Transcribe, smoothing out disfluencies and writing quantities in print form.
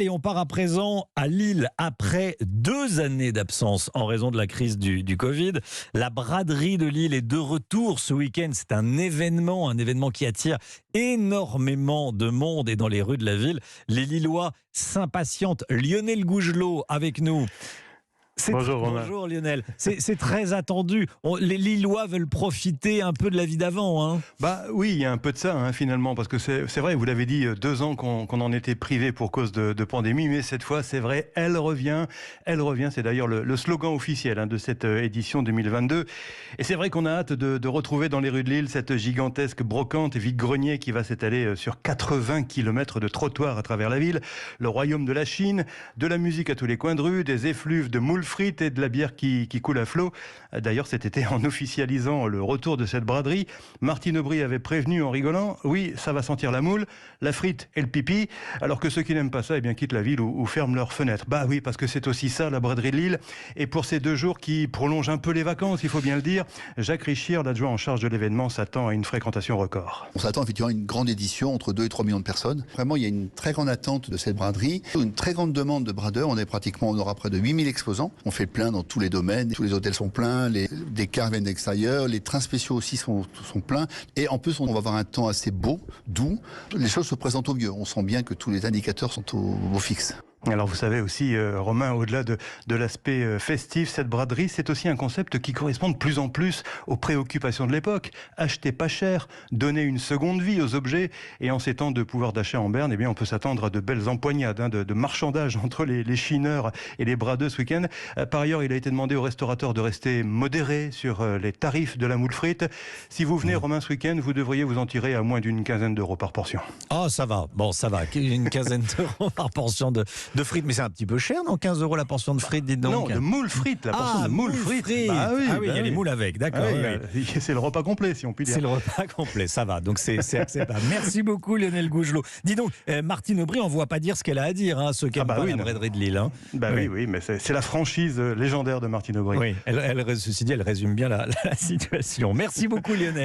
Et on part à présent à Lille après 2 années d'absence en raison de la crise du Covid. La braderie de Lille est de retour ce week-end. C'est un événement qui attire énormément de monde et dans les rues de la ville. Les Lillois s'impatientent. Lionel Gougelot avec nous. Bonjour Romain. Bonjour Lionel. C'est très attendu. Les Lillois veulent profiter un peu de la vie d'avant. Hein. Bah oui, il y a un peu de ça finalement, parce que c'est vrai, vous l'avez dit, 2 ans qu'on en était privé pour cause de pandémie, mais cette fois c'est vrai, elle revient. C'est d'ailleurs le slogan officiel de cette édition 2022. Et c'est vrai qu'on a hâte de retrouver dans les rues de Lille cette gigantesque brocante et vide-grenier qui va s'étaler sur 80 km de trottoirs à travers la ville. Le royaume de la Chine, de la musique à tous les coins de rue, des effluves de moules frites et de la bière qui coule à flot. D'ailleurs, cet été, en officialisant le retour de cette braderie, Martine Aubry avait prévenu en rigolant, oui, ça va sentir la moule, la frite et le pipi, alors que ceux qui n'aiment pas ça, quittent la ville ou ferment leurs fenêtres. Bah oui, parce que c'est aussi ça, la braderie de Lille. Et pour ces 2 jours qui prolongent un peu les vacances, il faut bien le dire, Jacques Richir, l'adjoint en charge de l'événement, s'attend à une fréquentation record. On s'attend effectivement à une grande édition, entre 2 et 3 millions de personnes. Vraiment, il y a une très grande attente de cette braderie, une très grande demande de bradeurs. On aura près de 8000 exposants. On fait plein dans tous les domaines, tous les hôtels sont pleins, des cars viennent d'extérieur, les trains spéciaux aussi sont pleins. Et en plus, on va avoir un temps assez beau, doux. Les choses se présentent au mieux. On sent bien que tous les indicateurs sont au fixe. Alors vous savez aussi, Romain, au-delà de l'aspect festif, cette braderie, c'est aussi un concept qui correspond de plus en plus aux préoccupations de l'époque. Acheter pas cher, donner une seconde vie aux objets, et en ces temps de pouvoir d'achat en berne, on peut s'attendre à de belles empoignades, de marchandage entre les chineurs et les bradeux ce week-end. Par ailleurs, il a été demandé aux restaurateurs de rester modérés sur les tarifs de la moule frite. Si vous venez, Romain, ce week-end, vous devriez vous en tirer à moins d'une quinzaine d'euros par portion. Ah, ça va. Bon, ça va. Une quinzaine d'euros par portion de frites, mais c'est un petit peu cher, non? 15 euros la portion de frites, dites donc. Non, de moules frites, la portion de moules frites. Bah oui, il y a les moules avec, d'accord. Oui. C'est le repas complet, si on peut dire. C'est le repas complet, ça va, donc c'est acceptable. Merci beaucoup Lionel Gougelot. Dis donc, Martine Aubry, on ne voit pas dire ce qu'elle a à dire, ceux qui aiment pas la braderie de Lille. Oui, mais c'est la franchise légendaire de Martine Aubry. Oui, ceci dit, elle résume bien la situation. Merci beaucoup Lionel.